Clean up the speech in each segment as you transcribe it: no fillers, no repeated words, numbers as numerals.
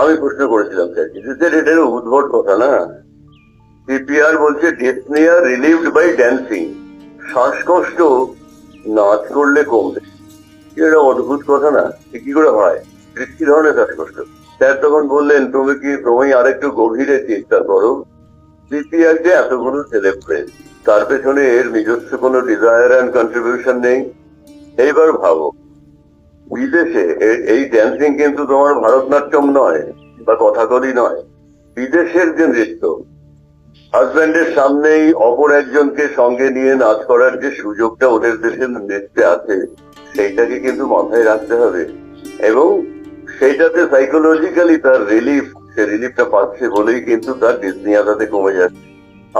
আমি প্রশ্ন করেছিলাম স্যার, এটা উদ্ভট কথা না? সিপিআর বলছে ডিসনিয়া রিলিভড বাই ড্যান্সিং, শ্বাসকষ্ট নাচ করলে কমবে। এটা অদ্ভুত কথা না? কি করে হয়? কি ধরনের শ্বাসকষ্ট? স্যার তখন বললেন, তুমি আরেকটু গভীরে চিন্তা করো। সিপিআর যে এতগুলো সেলিব্রেট, তার পেছনে এর নিজস্ব কোনো ডিজায়ার অ্যান্ড কন্ট্রিবিউশন নেই। এইবার ভাবো, বিদেশে এই ড্যান্সিং কিন্তু তোমার ভারতনাট্যম নয় বা কথাকলি নয়, বিদেশের যে নৃত্য। হাজব্যান্ডের সামনেই অপর একজনকে সঙ্গে নিয়ে নাচ করার যে সুযোগটা ওদের দেশের নৃত্যে আছে, সেইটাকে কিন্তু মাথায় রাখতে হবে। এবং সেইটাতে সাইকোলজিক্যালি তার সে রিলিফটা পাচ্ছে বলেই কিন্তু তার ডিসনিয়াটাতে কমে যাচ্ছে।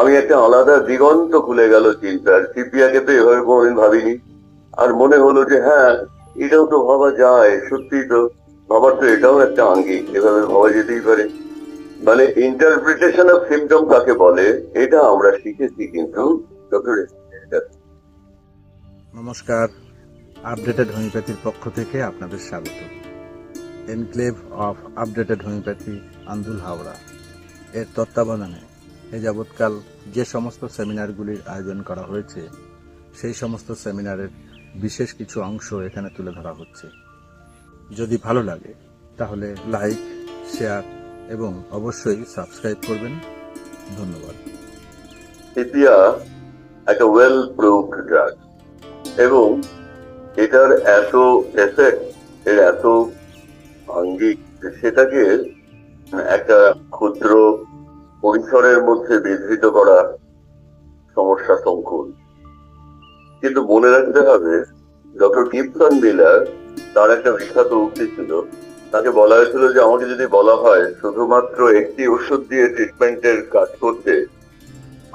আমি একটা আলাদা দিগন্ত খুলে গেল চিন্তার। সিপিয়াকে তো এভাবে কোনোদিন ভাবিনি। আর মনে হলো যে হ্যাঁ, এটাও তো ভাবা যায়, সত্যি তো ভাবার তো এটাও একটা আঙ্গিক, এভাবে ভাবা যেতেই পারে। মানে ইন্টারপ্রিটেশন অফ সিমটম কাকে বলে, এটা আমরা শিখেছি কিন্তু। নমস্কার, আপডেটেড হোমিওপ্যাথির পক্ষ থেকে আপনাদের স্বাগত। Enclave of updated homeopathy, Andul, Howrah এর তত্ত্বাবধানে এ যাবৎকাল যে সমস্ত সেমিনারগুলির আয়োজন করা হয়েছে, সেই সমস্ত সেমিনারের বিশেষ কিছু অংশ এখানে তুলে ধরা হচ্ছে। যদি ভালো লাগে তাহলে লাইক, শেয়ার এবং অবশ্যই সাবস্ক্রাইব করবেন। ধন্যবাদ। সিপিয়া একটা ওয়েল প্রুভড ড্রাগ, এবং এটার এত এফেক্ট, এর এত আঙ্গিক, সেটাকে একটা ক্ষুদ্র পরিসরের মধ্যে বিধৃত করা সমস্যা সংকুল। কিন্তু মনে রাখতে হবে, ডক্টর গিবসন মিলার, তার একটা বিখ্যাত উক্তি ছিল। তাকে বলা হয়েছিল যে আমাকে যদি বলা হয় শুধুমাত্র একটি ওষুধ দিয়ে ট্রিটমেন্টের কাজ করতে,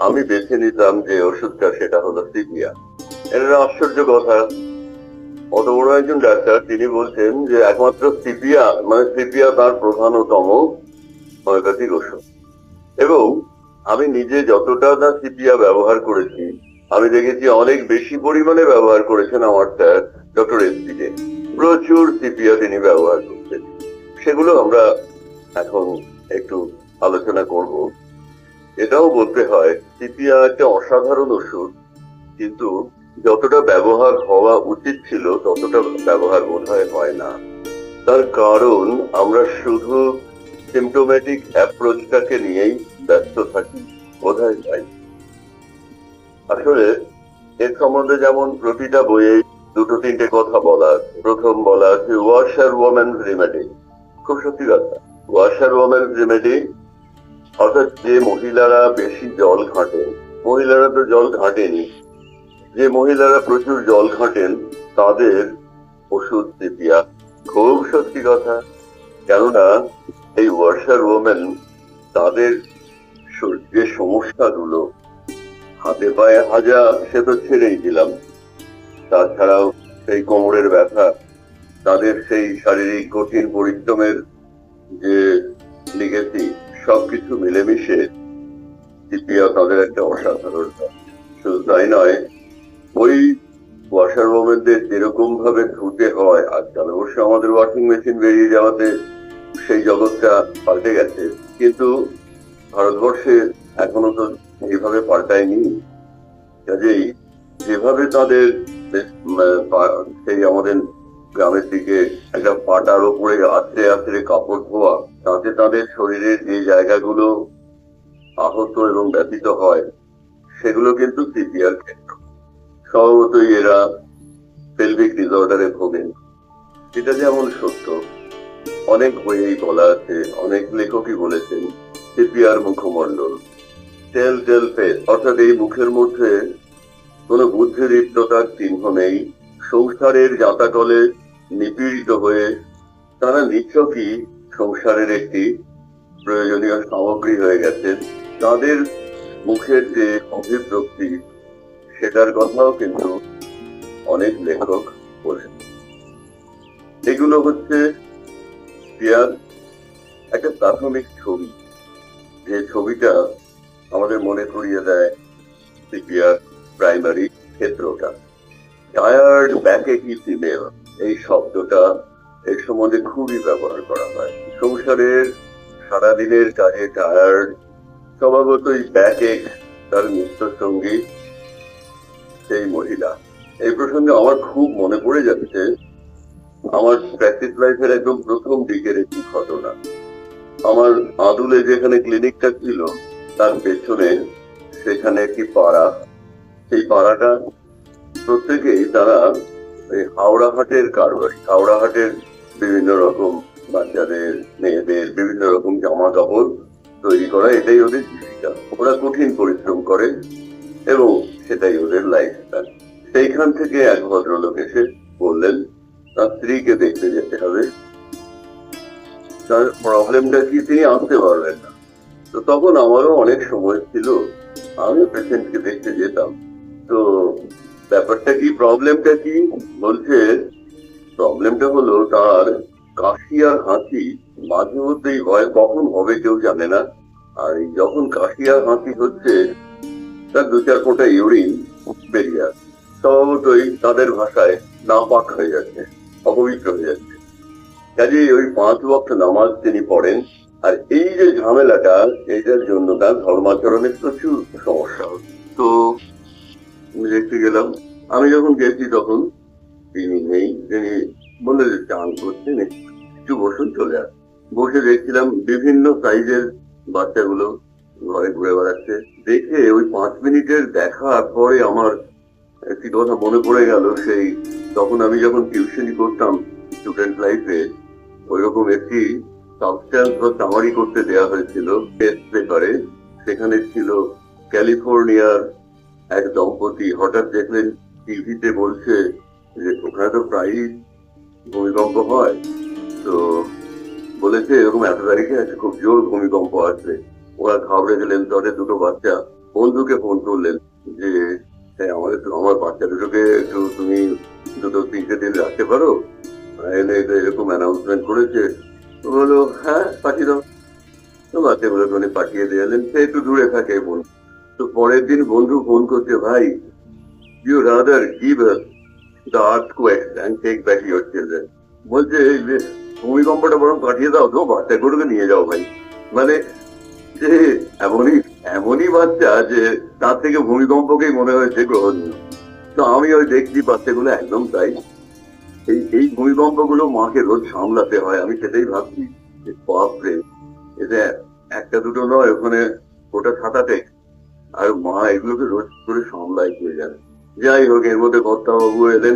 আমি বেছে নিতাম যে ওষুধটা, সেটা হলো সিপিয়া। এটা আশ্চর্য কথা। অত বড় একজন ডাক্তার, তিনি বলছেন যে একমাত্র সিপিয়া তার প্রধানতম হোমিওপ্যাথিক ওষুধ। এবং আমি নিজে যতটা না সিপিয়া ব্যবহার করেছি, আমি দেখেছি অনেক বেশি পরিমাণে ব্যবহার করেছেন আমার স্যার ডক্টর এসপিতে। প্রচুর সিপিয়া তিনি ব্যবহার করতেন। সেগুলো আমরা এখন একটু আলোচনা করব। এটাও বলতে হয়, সিপিয়া একটা অসাধারণ ওষুধ, কিন্তু যতটা ব্যবহার হওয়া উচিত ছিল ততটা ব্যবহার বোধহয় হয় না। তার কারণ আমরা শুধু সিমটোম্যাটিক অ্যাপ্রোচটাকে নিয়েই ব্যস্ত থাকি, বোধহয় তাই। আসলে এর সম্বন্ধে যেমন প্রতিটা বইয়ে দুটো তিনটে কথা বলা আছে। প্রথম বলা আছে ওয়াশার ওমেন্স রেমেডি। খুব সত্যি কথা, ওয়াশার ওমেন্স রেমেডি, অর্থাৎ যে মহিলারা বেশি জল ঘাঁটেন, মহিলারা তো জল ঘাঁটেনি, যে মহিলারা প্রচুর জল ঘাঁটেন তাদের ওষুধ সিপিয়া। খুব সত্যি কথা। কেননা এই ওয়াশার ওমেন, তাদের যে সমস্যাগুলো, হাতে পায়ে হাজা সে তো ছেড়েই দিলাম, তাছাড়াও সেই কোমরের ব্যথা, তাদের সেই শারীরিক কঠিন পরিশ্রমের যে লিগেসি, সবকিছু মিলেমিশে সিপিয়া তাদের একটা অসাধারণ। শুধু তাই নয়, ওই ওয়াশার ওমেনদের যেরকম ভাবে ধুতে হয়, আজকাল অবশ্য আমাদের ওয়াশিং মেশিন বেরিয়ে যাওয়াতে সেই জগৎটা পাল্টে গেছে, কিন্তু ভারতবর্ষে এখনো তো এইভাবে পাল্টায়নি। কাজেই যেভাবে তাদের সেই আমাদের গ্রামের দিকে একটা পাটার উপরে আছড়ে আছড়ে কাপড় ধোয়া, তাতে তাদের শরীরের যে জায়গাগুলো আহত এবং ব্যথিত হয়, সেগুলো কিন্তু সিপিআর ক্ষেত্র। স্বভাবতই এরা পেলভিক ডিসঅর্ডারে ভোগেন। এটা যেমন সত্য, অনেক বইয়েই বলা আছে, অনেক লেখকই বলেছেন, সিপিআর মুখমণ্ডল, টেল ফেস, অর্থাৎ এই মুখের মধ্যে কোনো বুদ্ধিদীপ্ততার চিহ্ন নেই। সংসারের জাঁতাকলে নিপীড়িত হয়ে তারা নিছকই সংসারের একটি প্রয়োজনীয় সামগ্রী হয়ে গেছেন। তাদের মুখের যে অভিব্যক্তি, সেটার কথাও কিন্তু অনেক লেখক বলেন। এগুলো হচ্ছে সিপিআর একটা প্রাথমিক ছবি, যে ছবিটা আমাদের মনে করিয়ে দেয় সিপিআর প্রাইমারি ক্ষেত্রটা। টায়ার্ড ব্যাকে কি ফিমেল, এই শব্দটা এর সম্বন্ধে খুবই ব্যবহার করা হয়। সংসারের সারাদিনের কাজে টায়ার্ড, স্বভাবতই ব্যাক এক তার নিত্য সঙ্গী সেই মহিলা। এই প্রসঙ্গে আমার খুব মনে পড়ে যাচ্ছে আমার প্র্যাকটিস লাইফের একদম প্রথম দিকের একটি ঘটনা। আমার আদুলে যেখানে ক্লিনিকটা ছিল তার পেছনে সেখানে একটি পাড়া, সেই পাড়াটা প্রত্যেকেই তারা এই হাওড়া হাটের কারবারি, হাওড়া হাটের বিভিন্ন রকম বাচ্চাদের মেয়েদের বিভিন্ন রকম জামা কাপড় তৈরি করা, এটাই ওদের জীবিকা। ওরা কঠিন পরিশ্রম করে এবং সেটাই ওদের লাইফস্টাইল। সেইখান থেকে এক ভদ্রলোক এসে বললেন তার স্ত্রীকে দেখতে যেতে হবে, তার প্রবলেমটা কি তিনি আসতে পারবেন না। তো তখন আমারও অনেক সময় ছিল, আমি পেশেন্টকে দেখতে যেতাম। তো ব্যাপারটা কি, প্রবলেমটা কি বলছে, প্রবলেমটা হলো তার কাশি আর হাঁচি মাঝে মধ্যেই হয়, কখন হবে কেউ জানে না। আর এই যখন কাশি আর হাঁচি হচ্ছে তার 2-4 ফোঁটা ইউরিন বেরিয়ে আসে, স্বভাবতই তাদের ভাষায় নাপাক হয়ে যাচ্ছে, অপবিত্র হয়ে যাচ্ছে। কাজেই ওই 5 ওয়াক্ত নামাজ তিনি পড়েন। আর এই যে ঝামেলাটা, এইটার জন্য তার ধর্মাচরণের প্রচুর সমস্যা হচ্ছে। তো দেখতে গেলাম, আমি যখন গেছি তখন তিনি নেই। তিনি বললেন যে চান করছেন, একটু বসুন, চলে আস। বসে দেখছিলাম বিভিন্ন সাইজের বাচ্চাগুলো ঘরে ঘুরে বেড়াচ্ছে। দেখে ওই 5 মিনিটের দেখার পরে আমার একটি কথা মনে পড়ে গেল, সেই তখন আমি যখন টিউশনি করতাম স্টুডেন্ট লাইফে, ওইরকম একটি সাবস্ট্যান্স বা সামারি করতে দেওয়া হয়েছিল টেস্ট পেপারে। সেখানে ছিল ক্যালিফোর্নিয়ার এক দম্পতি, হঠাৎ দেখলেন টিভিতে বলছে যে ওখানে তো প্রায়ই ভূমিকম্প হয়, তো বলেছে এরকম এত তারিখে আছে, খুব জোর ভূমিকম্প আসবে। ওরা ঘাবড়ে গেলেন। তাদের দুটো বাচ্চা বন্ধুকে ফোন করলেন যে আমার বাচ্চা দুটোকে একটু তুমি 2-3 দিন রাখতে পারো, এরকম অ্যানাউন্সমেন্ট করেছে। তো বললো হ্যাঁ পাঠিয়ে দাও। তো বাচ্চাগুলোকে উনি পাঠিয়ে দিলেন। সে একটু দূরে থাকে বোন। তো পরের দিন বন্ধু ফোন করছে, ভাই you rather give the earthquake and take back your children. বলছে এই যে ভূমিকম্পটা বরং পাঠিয়ে দাও, তো বাচ্চাগুলোকে নিয়ে যাও ভাই। মানে যে এমনই বাচ্চা যে তার থেকে ভূমিকম্পকেই মনে হয়েছে গ্রহণীয়। তো আমি ওই দেখছি বাচ্চাগুলো একদম তাই। এই ভূমিকম্প গুলো মাকে রোজ সামলাতে হয়। আমি সেটাই ভাবছি যে বাপরে, এটা একটা দুটো নয়, ওখানে ওটা 7-8, আর মা এগুলোকে রোজ করে সামলায় কে জানে। যাই হোক, এর মধ্যে কর্তাবাবু এলেন।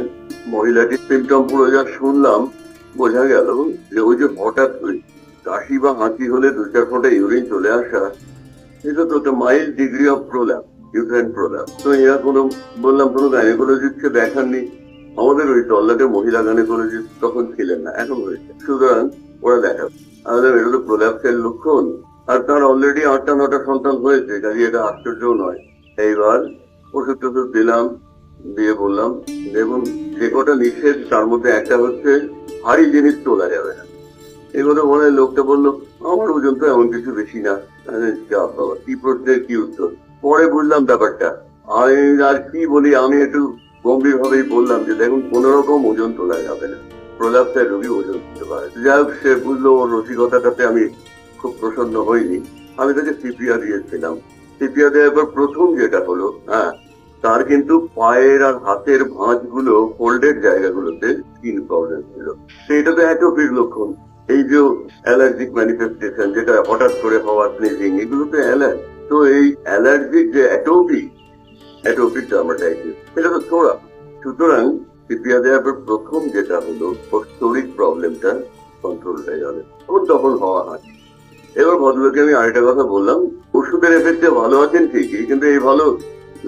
মহিলাটির সিমটম পুরো যা শুনলাম, বোঝা গেল যে ওই যে হঠাৎ কাশি বা হাঁচি হলে 2-4 ফোঁটা ইউরিন চলে আসা, এটা তো একটা মাইল্ড ডিগ্রি অফ প্রোল্যাপ, ইউক্রেন প্রোল্যাপ। তো এরা বললাম কোনো গাইনোকোলজিস্টকে দেখাননি। আমাদের ওই তল্লাটে মহিলা গাইনোকোলজিস্ট তখন ছিলেন না, এখন হয়েছে, সুতরাং ওরা দেখাবে। আমাদের এটা তো প্রোল্যাপসের লক্ষণ। আর তার অলরেডি 8টা-9টা সন্তান হয়েছে, কাজে এটা আশ্চর্য নয়। এইবার ওষুধ টষুধ দিলাম, দিয়ে বললাম দেখুন যে কটা নিষেধ তার মধ্যে একটা হচ্ছে ভারী জিনিস তোলা যাবে না। এগুলো মনে হয় লোকটা বললো আমার ওজন তো এমন কিছু বেশি না। বাবা, কি প্রশ্নের কি উত্তর। পরে বুঝলাম ব্যাপারটা। আর কি বলি, আমি একটু গম্ভীর ভাবেই বললাম যে দেখুন কোন রকম ওজন তোলা যাবে না, প্রলাপসের রোগী ওজন দিতে পারে। যাই হোক, সে বুঝলো। ওর রসিকতাটাতে আমি খুব প্রসন্ন হইনি। আমি তাকে সিপিয়া দিয়েছিলাম। সিপিয়া দেওয়ার পর প্রথম যেটা হলো, তার কিন্তু পায়ের আর হাতের ভাঁজগুলো, ফোল্ডেড জায়গাগুলোতে স্কিন প্রবলেম ছিল। সেটা তো অ্যাটোপির লক্ষণ। এই যে অ্যালার্জিক ম্যানিফেস্টেশন, যেটা হঠাৎ করে হওয়া স্নিজিং, এগুলো তো অ্যালার্জি। তো এই অ্যালার্জিক যে অ্যাটোপিক ডার্মাটাইটিস, এটা তো থোড়া। সুতরাং সিপিয়া দেওয়ার পর প্রথম যেটা হলো, ওর শরীর প্রবলেমটা কন্ট্রোল হয়ে যাবে। তখন হওয়া হয়। এবার ভদ্রলোককে আমি আরেকটা কথা বললাম, ওষুধের এফেক্টে ভালো আছেন ঠিকই, কিন্তু এই ভালো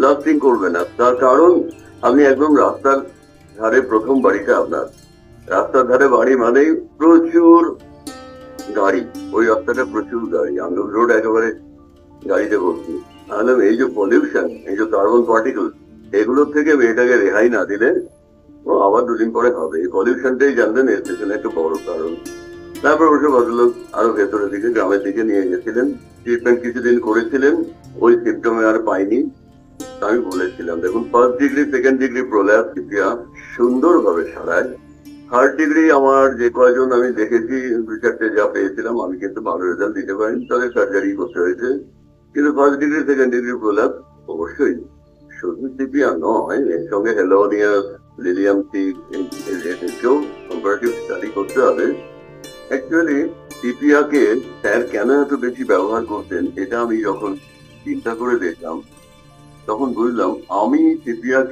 লাস্টিং করবে না। তার কারণ আপনি একদম রাস্তার ধারে, প্রথম বাড়িটা আপনার রাস্তার ধারে বাড়ি মানেই প্রচুর গাড়ি, ওই রাস্তাটা প্রচুর গাড়ি, আন্দুল রোড একেবারে গাড়িতে ভর্তি। তাহলে এই যে পলিউশন, এই যে কার্বন পার্টিকেল, এগুলোর থেকে মেয়েটাকে রেহাই না দিলে ও আবার 2 দিন পরে হবে। এই পলিউশনটাই জানতেন এর পেছনে একটা বড় কারণ। তারপর ওসব ভদ্রলোক আরো ভেতরের দিকে, গ্রামের দিকে নিয়ে গেছিলেন। ট্রিটমেন্ট কিছুদিন করেছিলেন, ওই সিমটমে আর পাইনি। আমি বলেছিলাম দেখুন, 1st degree 2nd degree prolapse সুন্দরভাবে সারায়, থার্ড ডিগ্রি আমার যে কয়জন আমি দেখেছি রিসার্চে যা পেয়েছিলাম, আমি কিন্তু ভালো রেজাল্ট দিতে পারিনি, তাদের সার্জারি করতে হয়েছে। কিন্তু ফার্স্ট ডিগ্রি সেকেন্ড ডিগ্রি প্রলাপ অবশ্যই শুধু সিপিআর নয়, এর সঙ্গে হেলোনিয়াস, লিলিয়াম সিড এদেরকেও কম্পারেটিভ স্টাডি করতে হবে। অ্যাকচুয়ালি সিপিআর কে স্যার কেন এত বেশি ব্যবহার করতেন, এটা আমি যখন চিন্তা করে দেখলাম তখন বুঝলাম আমি সিপিআর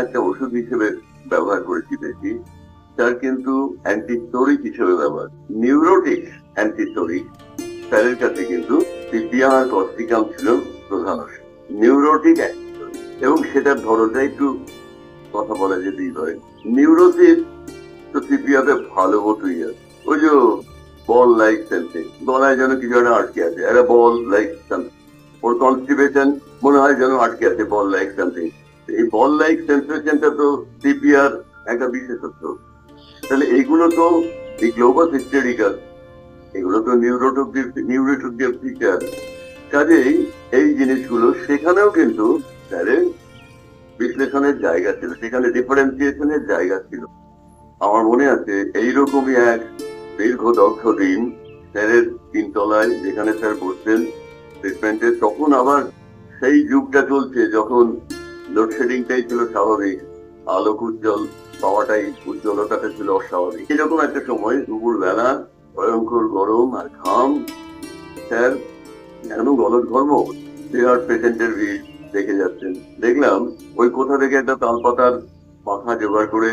একটা ওষুধ হিসেবে ব্যবহার করেছি বেশি, স্যার কিন্তু অ্যান্টিস্টোরিক হিসেবে ব্যবহার, নিউরোটিক অ্যান্টিস্টোরিক। স্যারের কাছে কিন্তু সিপিআর আর কস্টিকাম ছিল প্রধান ওষুধ, নিউরোটিক অ্যান্টিস্টোরিক, এবং সেটার ধরনটা একটু কথা বলা যেতেই পারে। নিউরোসিস তো সিপিআর ভালো মতোই আছে, ওই যে বল লাইক সামথিং, গলায় যেন কিছু একটা আটকে আছে, একটা বল লাইক সামথিং, ওর কনস্টিপেশন মনে হয় যেন আটকে আছে, বল লাইক সামথিং। এই বল লাইক সেন্সেশনটা তো সিপিআর একটা বিশেষত্ব। তাহলে এইগুলো তো এই গ্লোবাস হিস্টেরিকাস, এগুলো তো নিউরোটকদের ফিচার। কাজেই এই জিনিসগুলো সেখানেও কিন্তু স্যারের বিশ্লেষণের জায়গা ছিল, সেখানে ডিফারেন্সিয়েশনের জায়গা ছিল। আমার মনে আছে এইরকমই এক দীর্ঘ 10 দিন স্যারের তিনতলায় যেখানে স্যার বসতেন ট্রিটমেন্টে, তখন আবার সেই যুগটা চলছে যখন লোডশেডিংটাই ছিল স্বাভাবিক, আলোক উজ্জ্বল পাওয়াটাই, উজ্জ্বলতাটা ছিল অস্বাভাবিক। এরকম একটা সময় দুপুর বেলা ভয়ঙ্কর গরম আর ঘাম, স্যার এখনো গলদঘর্ম, আর পেশেন্টের ভিড় দেখে যাচ্ছেন। দেখলাম ওই কোথা থেকে একটা তালপাতার পাখা জোগাড় করে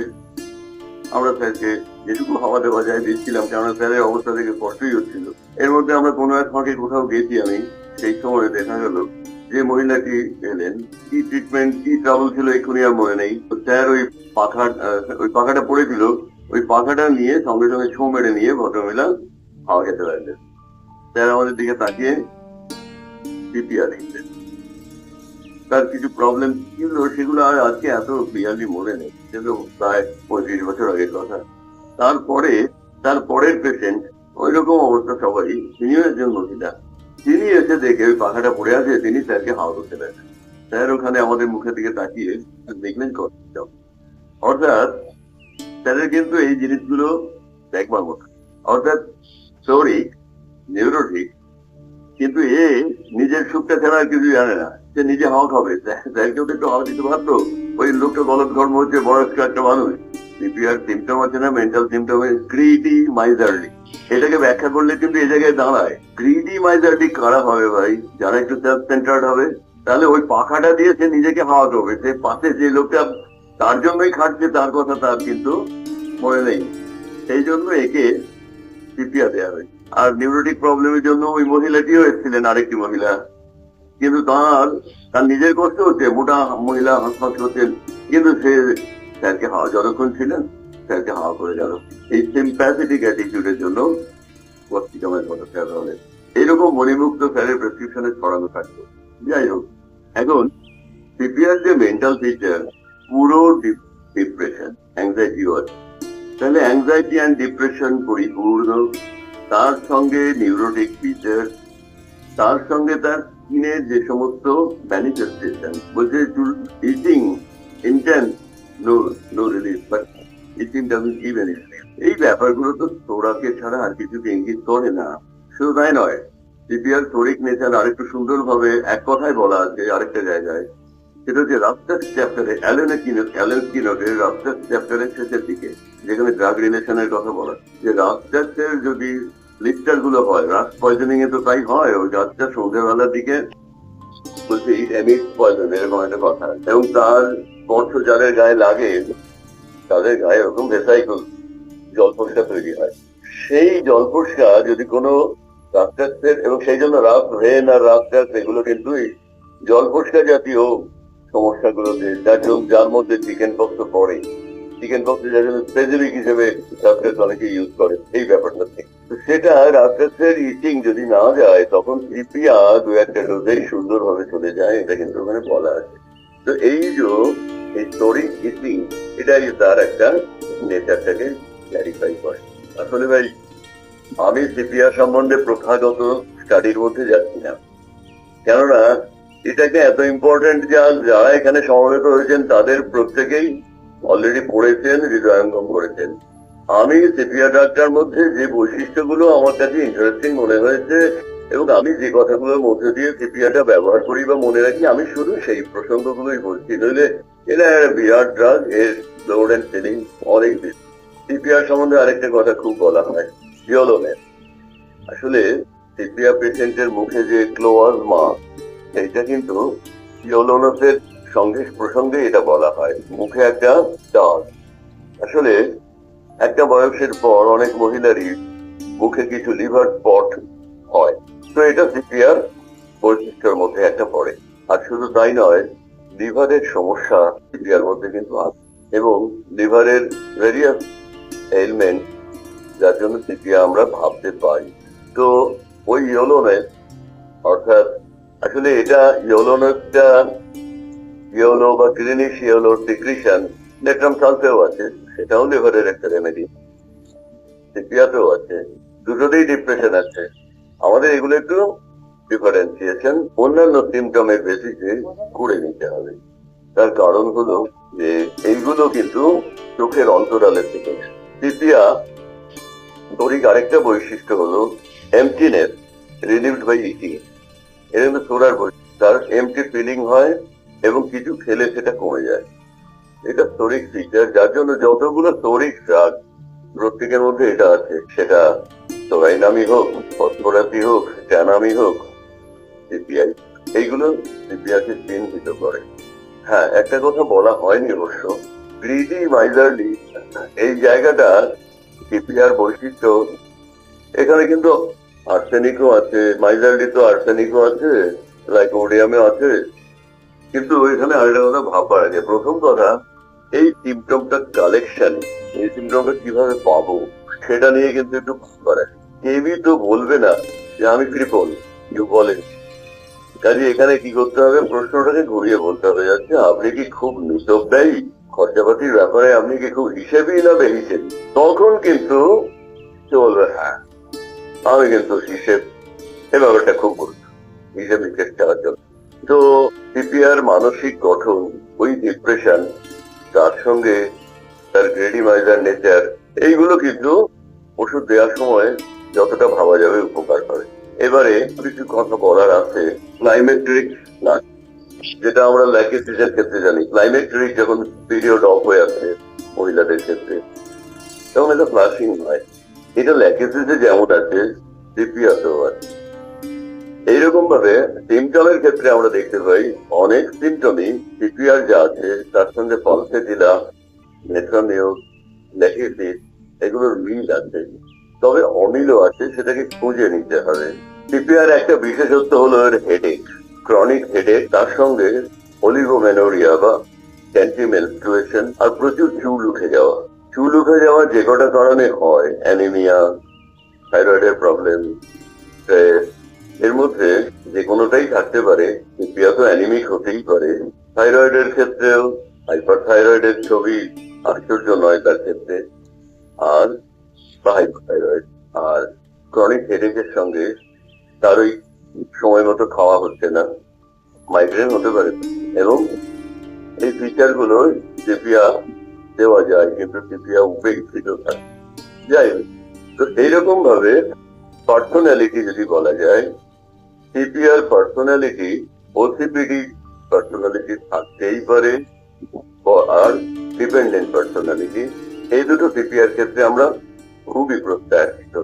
আমরা স্যারকে যেটুকু হাওয়া দেওয়া যায় দিচ্ছিলাম, কেননা স্যারের অবস্থা থেকে কষ্টই হচ্ছিল। এর মধ্যে আমরা কোনো এক ফাঁকে কোথাও গেছি, আমি সেই সময় দেখা গেল যে মহিলাটি এলেন, কি ট্রিটমেন্ট কি ট্রাবল ছিল এক্ষুনি আর মনে নেই। স্যার ওই পাখাটা পড়েছিল, ওই পাখাটা নিয়ে সঙ্গে সঙ্গে ছোঁ মেরে নিয়ে ভদ্রমহিলা হাওয়া খেতে লাগলেন। স্যার আমাদের দিকে তাকিয়ে সিপিআর দিচ্ছেন। তার কিছু প্রবলেম ছিল, সেগুলো আর আজকে এত ক্লিয়ারলি মনে নেই, সেগুলো প্রায় 35 বছর আগের কথা। তারপরের পেশেন্ট ওই রকম অবস্থা সবারই, তিনিও একজন মহিলা, তিনি এসে দেখে ওই পাখাটা পড়ে আছে, তিনি স্যারকে হাওয়া করতে লাগলেন। স্যার ওখানে আমাদের মুখের দিকে তাকিয়ে দেখলেন কষ্ট। অর্থাৎ স্যারের কিন্তু এই জিনিসগুলো দেখবার মতো। অর্থাৎ সরি নিউরোটিক, কিন্তু এ নিজের সুখটা ছাড়া আর কিছু জানে না, সে নিজে হাওয়া খাবে। স্যারকেও তো একটু হাওয়া দিতে পারতো, ওই লোকটা গলদঘর্ম হচ্ছে, বয়স্ক একটা মানুষ, সিপিআর সিমটম আছে না, মেন্টাল সিমটম, গ্রিডি মাইজারলি, এটাকে ব্যাখ্যা করলে কিন্তু এই জায়গায় দাঁড়ায়। গ্রিডি মাইজারলি কারা হবে ভাই? যারা একটু সেলফ সেন্টার্ড হবে। তাহলে ওই পাখাটা দিয়ে সে নিজেকে হাওয়া করবে, সে পাশে যে লোকটা তার জন্যই খাটছে তার কথা তার কিন্তু মনে নেই, সেই জন্য একে সিপিআর দেওয়া হয়। আর নিউরোটিক প্রবলেমের জন্য ওই মহিলাটিও এসেছিলেন, আরেকটি মহিলা, কিন্তু তার নিজের কষ্ট হচ্ছে, মোটা মহিলা হাসপাত করতেন, কিন্তু সে স্যারকে হাওয়া যতক্ষণ ছিলেন স্যারকে হাওয়া করে গেল। এই সিম্প্যাথেটিক অ্যাটিটিউডের জন্য কস্টিকামের কথা স্যার হলেন। এইরকম মণিমুক্ত স্যারের প্রেসক্রিপশনে ছড়ানো থাকতো। যাই হোক, এখন সিপিআর যে মেন্টাল ফিচার, পুরো ডিপ্রেশন, অ্যাংজাইটি হয়, তাহলে অ্যাংজাইটি অ্যান্ড ডিপ্রেশন পরিপূর্ণ, তার সঙ্গে নিউরোটিক ফিচার, তার সঙ্গে তার স্কিনের যে সমস্ত ম্যানিফেস্টেশন, বলছে eating intense, no relief, but eating doesn't give any relief. এই ব্যাপারগুলো তো থোরাকে ছাড়া আর কিছুকে ইঙ্গিত করে না। শুধু তাই নয়, সিপিআর থোরিক নেচার আরেকটু সুন্দরভাবে এক কথায় বলা আছে আরেকটা জায়গায়, সেটা হচ্ছে রাফটাস চ্যাপ্টারে, অ্যালেন স্কিনরের রাফটাস চ্যাপ্টারের শেষের দিকে, যেখানে ড্রাগ রিলেশনের কথা বলা, যে রাফটাসের যদি লিস্টার গুলো হয়, রাস পয়জনিং এ তো তাই হয়, ওই গাছটা সন্ধ্যেবেলার দিকে বলছে এমিট পয়জন, এরকম একটা কথা। এবং তার স্পর্শ যাদের গায়ে লাগে তাদের গায়ে ওরকম ভেসাইকল জলপরিষ্কার তৈরি হয়। সেই জলপরিষ্কার যদি কোনো রাফটাসের, এবং সেই জন্য রাফ রেন আর রাফটাস এগুলো কিন্তু জলপরিষ্কার জাতীয় সমস্যাগুলোতে, যার মধ্যে চিকেন পক্স পড়ে, চিকেন পক্স যার জন্য স্পেসিফিক হিসেবে রাফটাস অনেকে ইউজ করে এই ব্যাপারটা থেকে, সেটা রাফটাসের ইচিং যদি না যায় তখন সিপিআর 2-1 ডোজেই সুন্দরভাবে চলে যায়, এটা কিন্তু ওখানে বলা আছে। তো এই যে স্টোরি ইচিং, এটাই তার একটা নেচারটাকে ক্ল্যারিফাই করে। আসলে ভাই আমি সিপিআর সম্বন্ধে প্রথাগত স্টাডির মধ্যে যাচ্ছি না, কেননা এটাকে এত ইম্পর্টেন্ট যারা এখানে সমবেত হয়েছেন তাদের প্রত্যেকেই অলরেডি পড়েছেন, হৃদয়ঙ্গম করেছেন। আমি সিপিআর ড্রাগটার মধ্যে যে বৈশিষ্ট্যগুলো আমার কাছে ইন্টারেস্টিং মনে হয়েছে এবং আমি যে কথাগুলোর মধ্যে দিয়ে সিপিআরটা ব্যবহার করি বা মনে রাখি, আমি শুধু সেই প্রসঙ্গগুলোই বলছি, নইলে এটা একটা বিরাট ড্রাগ, এর লোড অ্যান্ড ফিলিং অনেক বেশি। সিপিআর সম্বন্ধে আরেকটা কথা খুব বলা হয়, ইয়োলোনেস। আসলে সিপিআর পেশেন্টের মুখে যে ক্লোয়াজ মার্ক, এটা কিন্তু ইয়োলোনেসের সঙ্গে প্রসঙ্গে এটা বলা হয়, মুখে একটা দাগ। আসলে একটা বয়সের পর অনেক মহিলারই মুখে কিছু লিভার স্পট হয়, তো এটা সিপিআর বৈশিষ্ট্যের মধ্যে একটা পড়ে। আর শুধু তাই নয়, লিভারের সমস্যা সিপিআর মধ্যে কিন্তু আছে এবং লিভারের ভেরিয়াস এলিমেন্ট, যার জন্য সিপিআর আমরা ভাবতে পারি। তো ওই ইয়োলোনেস, অর্থাৎ আসলে এটা ইয়োলোনেসটা ইয়েলো বা গ্রিনিশ ইয়েলো সিক্রিশন নেট্রাম সালফেও আছে, সেটাও লিভারের একটা রেমেডি। সিপিআতেও আছে, দুটোতেই ডিপ্রেশন আছে। আমাদের এগুলো একটু ডিফারেন্সিয়েশন অন্যান্য সিমটমের বেসিসে করে নিতে হবে। তার কারণ হলো যে এইগুলো কিন্তু চোখের অন্তরালের থেকে। তৃতীয়া তরিক আরেকটা বৈশিষ্ট্য হলো এমটিনেস রিলিভড বাই ইটিং। এর কিন্তু সোরার বৈশিষ্ট্য, তার এমটি ফিলিং হয় এবং কিছু খেলে সেটা কমে যায়। এটা তরিক ফিচার, যার জন্য যতগুলো তরিক ড্রাগ প্রত্যেকের মধ্যে এটা আছে, সেটা সোরাইনামি হোক, ফসফোরাসি হোক, ট্যানামি হোক, সিপিআই, এইগুলো সিপিআইকে চিহ্নিত করে। হ্যাঁ, একটা কথা বলা হয়নি অবশ্য, গ্রিডি মাইজারলি এই জায়গাটা সিপিআর বৈশিষ্ট্য। এখানে কিন্তু আর্সেনিকও আছে, মাইজারলি তো আর্সেনিকও আছে, লাইকোডিয়ামে আছে। কিন্তু এখানে আরেকটা কথা ভাববার আগে, প্রথম কথা, এই সিমটমটা কালেকশন, এই সিমটমটা কিভাবে পাবো সেটা নিয়ে কিন্তু একটু ভাববার আছে। কেউই তো বলবে না যে আমি কৃপণ, কেউ বলেন। কাজে এখানে কি করতে হবে, প্রশ্নটাকে ঘুরিয়ে বলতে হবে, যাচ্ছে আপনি কি খুব মিতব্যয়ী খরচাপাতির ব্যাপারে, আপনি কি খুব হিসেবেই না বেহিসেবি? তখন কিন্তু চলবে, হ্যাঁ আমি কিন্তু হিসেব, এই ব্যাপারটা খুব গুরুত্ব, হিসেব নিকেশ চাওয়ার জন্য। তো সিপিআর মানসিক গঠন, ওই ডিপ্রেশন, তার সঙ্গে তার গ্রেডিমাইজার নেচার, এইগুলো কিন্তু ওষুধ দেওয়ার সময় যতটা ভাবা যাবে উপকার করে। এবারে কিছু কথা বলার আছে। ক্লাইমেট্রিক, যেটা আমরা ল্যাকেসিসের ক্ষেত্রে জানি, ক্লাইমেট্রিক যখন পিরিয়ড অফ হয়ে আছে মহিলাদের ক্ষেত্রে, তখন এটা ফ্লাশিং হয়। এটা ল্যাকেসিসে যেমন আছে, সিপিআতেও আছে। এইরকম ভাবে সিমটমের ক্ষেত্রে আমরা দেখতে পাই অনেক সিমটমই সিপিআর যা আছে তার সঙ্গে পলসেটিলা, নেট্রামিউস, ল্যাকেসিস, এগুলোর মিল আছে, তবে অমিলও আছে, সেটাকে খুঁজে নিতে হবে। সিপিআর একটা বিশেষত্ব হলো এর হেডেক, ক্রনিক হেডেক, তার সঙ্গে অলিগোমেনোরিয়া বা ক্যান্টিমেনস্ট্রুয়েশন, আর প্রচুর চুল উঠে যাওয়া। চুল উঠে যাওয়া যে কটা কারণে হয়, অ্যানিমিয়া, থাইরয়েডের প্রবলেম, স্ট্রেস, এর মধ্যে যে কোনোটাই থাকতে পারে। সিপিআর তো অ্যানিমিক হতেই পারে। থাইরয়েডের ক্ষেত্রেও হাইপার থাইরয়েডের ছবি আশ্চর্য নয় তার ক্ষেত্রে, আর বা হাইপোথাইরয়েড। আর ক্রনিক হেডেকের সঙ্গে তার ওই সময় মতো খাওয়া হচ্ছে না, মাইগ্রেন হতে পারে। এবং এই ফিচার গুলো সিপিআর দেওয়া যায়, কিন্তু সিপিআর উপেক্ষিত থাকে। যাই হোক, তো এইরকম ভাবে পার্সোনালিটি যদি বলা যায়, সিপিআর পার্সোনালিটি, ওসিপিডি পার্সোনালিটি থাকতেই পারে, আর ডিপেন্ডেন্ট পার্সোনালিটি, এই দুটো সিপিআর ক্ষেত্রে আমরা খুবই প্রত্যাশিত।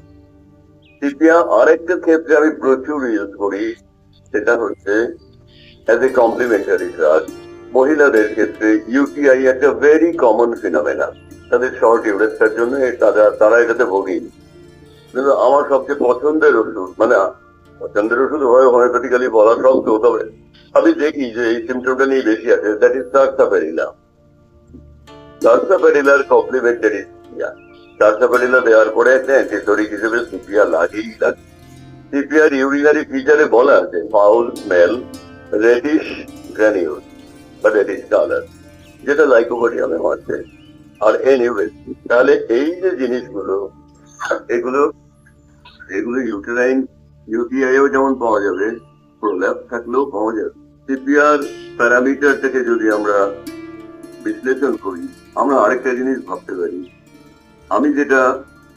সিপিআর আরেকটা ক্ষেত্রে আমি প্রচুর ইউজ করি, সেটা হচ্ছে অ্যাজ এ কমপ্লিমেন্টারি ড্রাগ। মহিলাদের ক্ষেত্রে ইউটিআই একটা ভেরি কমন ফিনোমেনা, তাদের শর্ট ইউরেসটার জন্য তারা এটাতে ভোগী। কিন্তু আমার সবচেয়ে পছন্দের ওষুধ, মানে পছন্দের ওষুধ হয় হোমিওপ্যাথিক্যালি বলা শক্ত, তবে আমি দেখি যে এই সিমটমটা নিয়ে বেশি আছে, দ্যাট ইজ সার্সাপেরিলা। সার্সাপেরিলার কমপ্লিমেন্টারি সার্সাপেরিলা দেওয়ার পরে একটা অ্যান্টিসোরিক হিসেবে সিপিআর লাগেই লাগে। সিপিআর ইউরিনারি ফিচারে বলা আছে ফাউল স্মেল, রেডিশ গ্র্যানিউল বা রেডিশ কালার, যেটা লাইকোপোডিয়ামে আছে, আর এনিওয়ে। তাহলে এই যে জিনিসগুলো, এগুলো ইউটেরাইন ইউটিআইও যেমন পাওয়া যাবে, প্রোল্যাপস থাকলেও পাওয়া যাবে। সিপিআর প্যারামিটার থেকে যদি আমরা বিশ্লেষণ করি, আমরা আরেকটা জিনিস ভাবতে পারি, আমি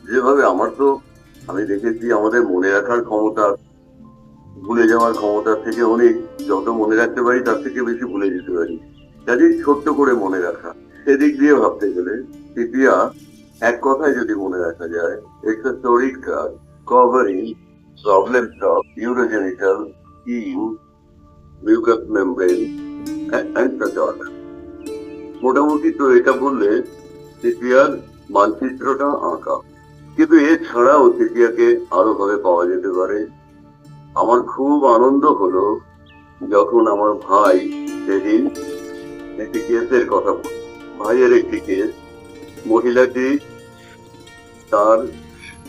যেভাবে আমি দেখেছি আমাদের মনে রাখার ক্ষমতা ভুলে যাওয়ার ক্ষমতার থেকে অনেক, যত মনে রাখতে পারি তার থেকে বেশি ভুলে যেতে পারি। কাজেই ছোট্ট করে মনে রাখা, সেদিক দিয়ে ভাবতে গেলে সিপিয়া এক কথায় যদি মনে রাখা যায়, ইটস আ স্টোরিক drug covering problems of urogenital skin, mucous membrane and such organ. মোটামুটি তো এটা বললে সিপিয়ার মানচিত্রটা আঁকা, কিন্তু এছাড়াও সিপিয়াকে আরো ভাবে পাওয়া যেতে পারে। আমার খুব আনন্দ হলো যখন আমার ভাই সেদিন একটি কেসের কথা বলল, ভাইয়ের একটি কেস, মহিলাটি তার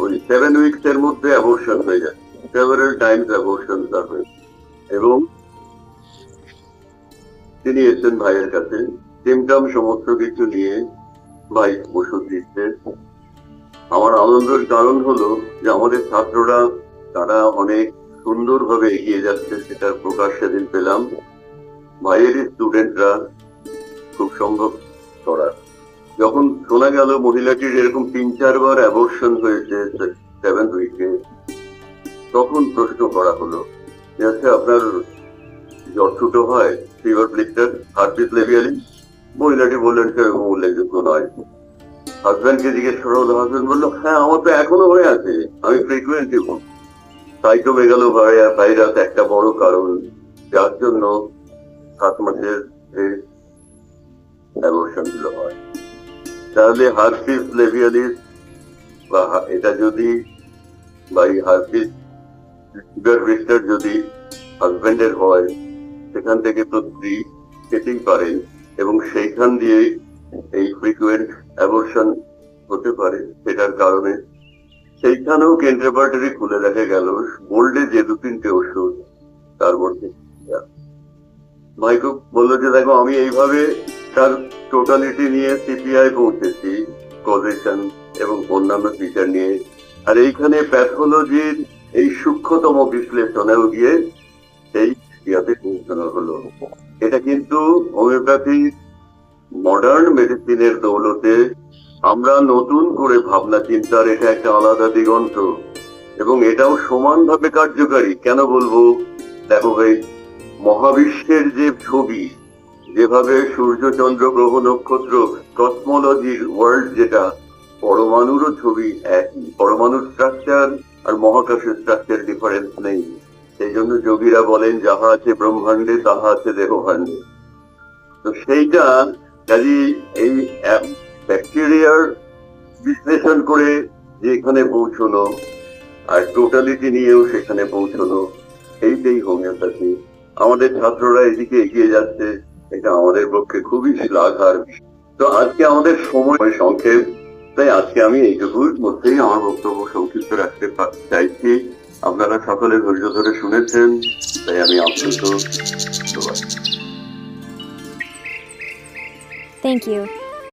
ওই 7 উইকস এর মধ্যে অ্যাবর্শন হয়ে যায়, সেভারাল টাইমস অ্যাবর্শন তার হয়েছে, এবং তিনি এসেছেন ভাইয়ের কাছে, সিমটম সমস্ত কিছু নিয়ে ভাই ওষুধ দিচ্ছে। আমার আনন্দের কারণ হলো যে আমাদের ছাত্ররা তারা অনেক সুন্দরভাবে এগিয়ে যাচ্ছে, সেটার প্রকাশ সেদিন পেলাম। ভাইয়ের স্টুডেন্টরা খুব সম্ভব করার, যখন শোনা গেল মহিলাটির এরকম 3-4 বার অ্যাবর্শন হয়েছে 7 উইকে, তখন প্রশ্ন করা হলো যে আচ্ছা আপনার জ্বর ছুটো হয়, ফিভার ব্লিস্টার, হার্পিস লেভিয়ালি? মহিলাটি বললেন সেরকম উল্লেখযোগ্য নয়। হাজব্যান্ডকে জিজ্ঞেস করা হলো, হাজব্যান্ড বললো হ্যাঁ আমার তো এখনো হয়ে আছে, আমি ফ্রিকুয়েন্টলি বলছি। সাইটোমেগালো ভাইরাস একটা বড় কারণ যার জন্য 7 মাসের অ্যাবর্শন গুলো হয়। তাহলে হার্পিস লেভিয়ালিস বা এটা যদি বা এই হার্পিস ফিভার ব্লিস্টার যদি হাজব্যান্ডের হয়, সেখান থেকে তো স্ত্রী পেতেই পারেন, এবং সেইখান দিয়ে এই ফ্রিকুয়েন্ট অ্যাবর্শন হতে পারে। সেটার কারণে সেইখানেও কেন্ট্রাপার্টারি খুলে দেখা গেল গোল্ডে যে 2-3টে ওষুধ, তার মধ্যে ভাইকে বললো যে দেখো আমি এইভাবে তার টোটালিটি নিয়ে সিপিআই পৌঁছেছি, কজেশন এবং অন্যান্য ফিচার নিয়ে, আর এইখানে প্যাথোলজির এই সূক্ষ্মতম বিশ্লেষণেও গিয়ে এই ইয়াতে পৌঁছানো হলো। এটা কিন্তু হোমিওপ্যাথি মডার্ন মেডিসিনের দৌলতে আমরা নতুন করে ভাবনা চিন্তার এটা একটা আলাদা দিগন্ত, এবং এটাও সমানভাবে কার্যকারী। কেন বলবো, দেখো ভাই, মহাবিশ্বের যে ছবি, যেভাবে সূর্য চন্দ্র গ্রহ নক্ষত্র কসমোলজির ওয়ার্ল্ড, যেটা পরমাণুরও ছবি একই, পরমাণুর স্ট্রাকচার আর মহাকাশের স্ট্রাকচার ডিফারেন্স নেই। সেই জন্য যোগীরা বলেন যাহা আছে ব্রহ্মাণ্ডে তাহা আছে দেহভাণ্ডে। তো সেইটা কাজে এই ব্যাকটেরিয়ার বিশ্লেষণ করে যেখানে পৌঁছলো আর টোটালিটি নিয়েও সেখানে পৌঁছলো, এইটাই হোমিওপ্যাথি। আমাদের ছাত্ররা এদিকে এগিয়ে যাচ্ছে, এটা আমাদের পক্ষে খুবই শ্লাঘার বিষয়। তো আজকে আমাদের সময় সংক্ষেপ, তাই আজকে আমি এইটুকুর মধ্যেই আমার বক্তব্য সংক্ষিপ্ত রাখতে চাইছি। আপনারা সকলে ধৈর্য ধরে শুনেছেন, তাই আমি আপ্লুত। ধন্যবাদ। Thank you.